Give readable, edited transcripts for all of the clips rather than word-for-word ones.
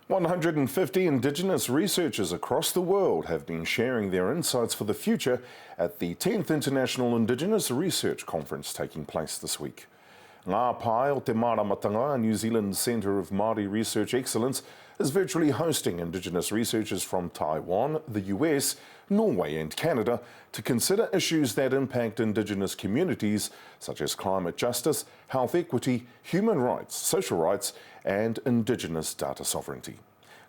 150 Indigenous researchers across the world have been sharing their insights for the future at the 10th International Indigenous Research Conference taking place this week. Ngā Pae o Te Māramatanga, New Zealand's Centre of Māori Research Excellence, is virtually hosting Indigenous researchers from Taiwan, the US, Norway and Canada to consider issues that impact Indigenous communities such as climate justice, health equity, human rights, social rights and Indigenous data sovereignty.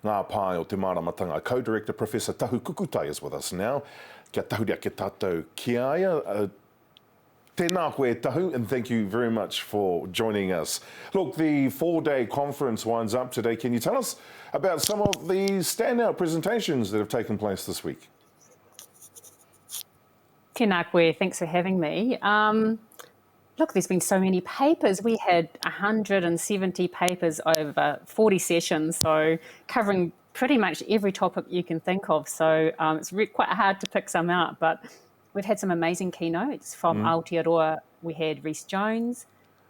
Ngā Pae o Te Māramatanga co-director Professor Tahu Kukutai is with us now. Kia tahu rea ke tātou ki aia. Tēnā koe Tahu, and thank you very much for joining us. Look, the four-day conference winds up today. Can you tell us about some of the standout presentations that have taken place this week? Tēnā koe, thanks for having me. Look, there's been so many papers. We had 170 papers over 40 sessions, so covering pretty much every topic you can think of. So it's quite hard to pick some out, but we've had some amazing keynotes from Aotearoa. We had Rhys Jones,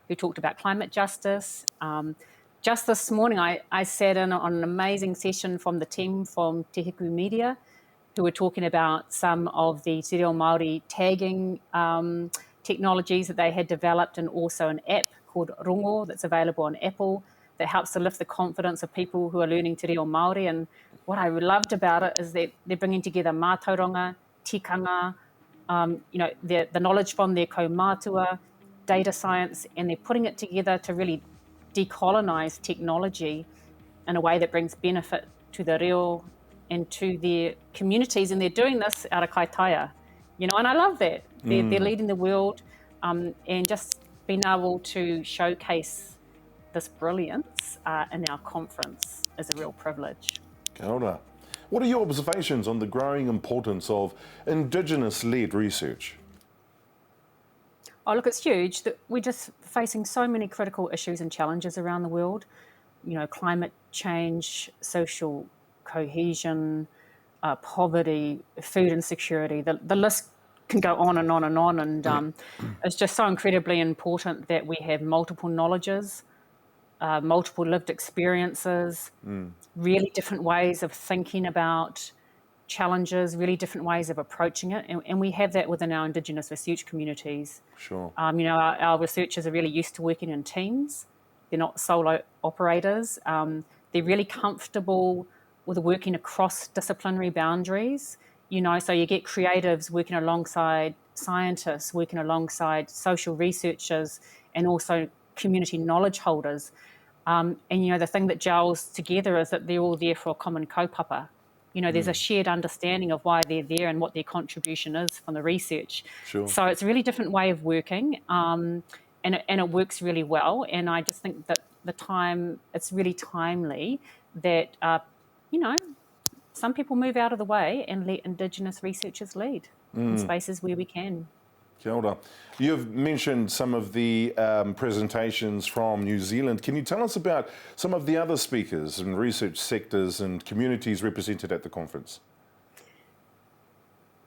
who talked about climate justice. Just this morning, I sat in on an amazing session from the team from Te Hiku Media, who were talking about some of the Te Reo Māori tagging technologies that they had developed, and also an app called Rongo that's available on Apple that helps to lift the confidence of people who are learning Te Reo Māori. And what I loved about it is that they're bringing together mātauranga, tikanga, the knowledge from their kaumātua, data science, and they're putting it together to really decolonise technology in a way that brings benefit to the reo and to their communities. And they're doing this out of kaitaia, and I love that. They're leading the world, and just being able to showcase this brilliance in our conference is a real privilege. Kia ora. What are your observations on the growing importance of Indigenous-led research? Oh, look, it's huge. We're just facing so many critical issues and challenges around the world. Climate change, social cohesion, poverty, food insecurity. The list can go on and on and on. And it's just so incredibly important that we have multiple knowledges, multiple lived experiences, really different ways of thinking about challenges, really different ways of approaching it. And we have that within our Indigenous research communities. Sure. Our researchers are really used to working in teams. They're not solo operators. They're really comfortable with working across disciplinary boundaries. So you get creatives working alongside scientists, working alongside social researchers, and also community knowledge holders. And the thing that gels together is that they're all there for a common kaupapa. There's a shared understanding of why they're there and what their contribution is from the research. Sure. So it's a really different way of working, and it works really well. And I just think that it's really timely that, some people move out of the way and let Indigenous researchers lead in spaces where we can. Kia ora. You've mentioned some of the presentations from New Zealand. Can you tell us about some of the other speakers and research sectors and communities represented at the conference?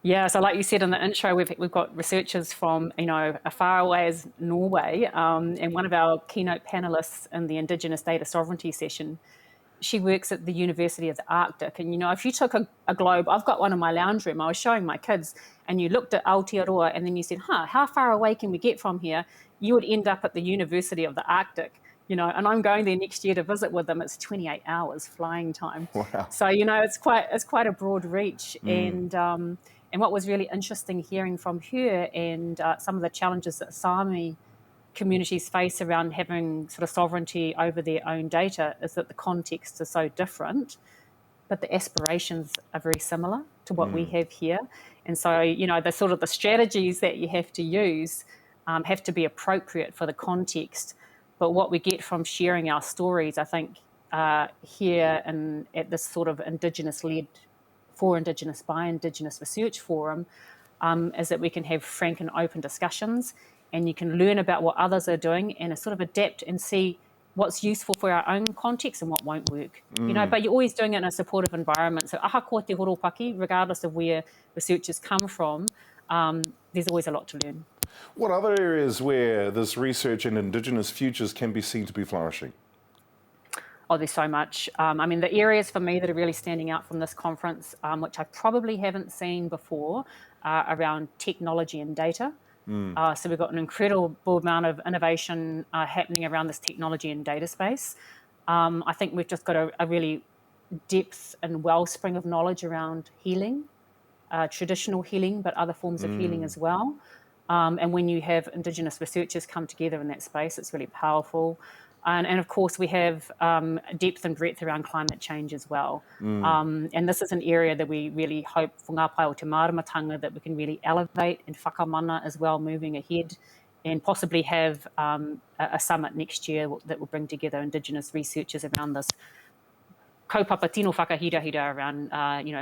Yeah, so like you said in the intro, we've got researchers from, as far away as Norway, and one of our keynote panelists in the Indigenous Data Sovereignty session, she works at the University of the Arctic. And, if you took a globe, I've got one in my lounge room, I was showing my kids, and you looked at Aotearoa and then you said, how far away can we get from here? You would end up at the University of the Arctic, and I'm going there next year to visit with them. It's 28 hours flying time. Wow. So, it's quite a broad reach. And what was really interesting hearing from her and some of the challenges that Sami communities face around having sort of sovereignty over their own data is that the context is so different, but the aspirations are very similar to what we have here. And so, the strategies that you have to use have to be appropriate for the context. But what we get from sharing our stories, I think, here and at this sort of Indigenous-led, for Indigenous, by Indigenous research forum, is that we can have frank and open discussions, and you can learn about what others are doing and sort of adapt and see what's useful for our own context and what won't work. But you're always doing it in a supportive environment. So aha ko te horopaki, regardless of where researchers come from, there's always a lot to learn. What other areas where this research in Indigenous futures can be seen to be flourishing? Oh, there's so much. I mean, the areas for me that are really standing out from this conference, which I probably haven't seen before, are around technology and data. So we've got an incredible amount of innovation happening around this technology and data space. I think we've just got a really depth and wellspring of knowledge around healing, traditional healing, but other forms of healing as well. And when you have Indigenous researchers come together in that space, it's really powerful. And of course, we have depth and breadth around climate change as well. And this is an area that we really hope for Ngā Pae o te Māramatanga that we can really elevate and whakamana as well moving ahead, and possibly have a summit next year that will bring together Indigenous researchers around this kaupapa tino whakahirahira around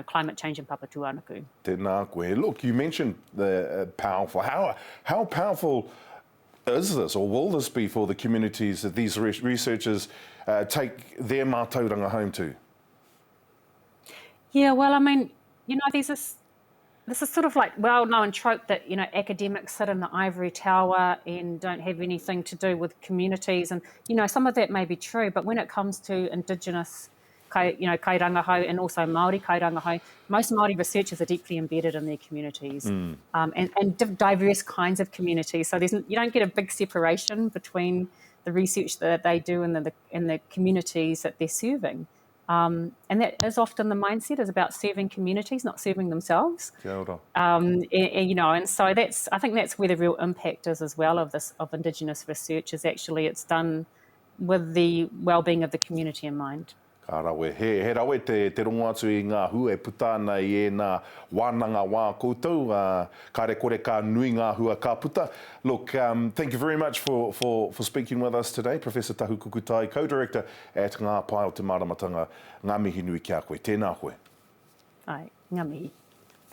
climate change and papatūānuku. Tēnā koe. Look, you mentioned the powerful. How powerful is this, or will this be for the communities that these researchers take their mātauranga home to? Yeah, well, I mean, there's this is sort of like well-known trope that, academics sit in the ivory tower and don't have anything to do with communities. And, some of that may be true, but when it comes to Indigenous kairangahau and also Māori kairangahau, most Māori researchers are deeply embedded in their communities and diverse kinds of communities. So you don't get a big separation between the research that they do and the communities that they're serving. And that is often the mindset, is about serving communities, not serving themselves. Kia ora. And so I think that's where the real impact is as well of Indigenous research, is actually it's done with the well-being of the community in mind. Ka rawe. He rawe te rongo atu i ngā hua e puta ana I e nā wānanga wā koutou. Ka re kore ka nui ngā hua ka puta. Look, thank you very much for speaking with us today, Professor Tahu Kukutai, Co-Director at Ngā Pae o te Māramatanga. Ngā mihi nui kia koe. Tēnā koe. Ai, ngā mihi.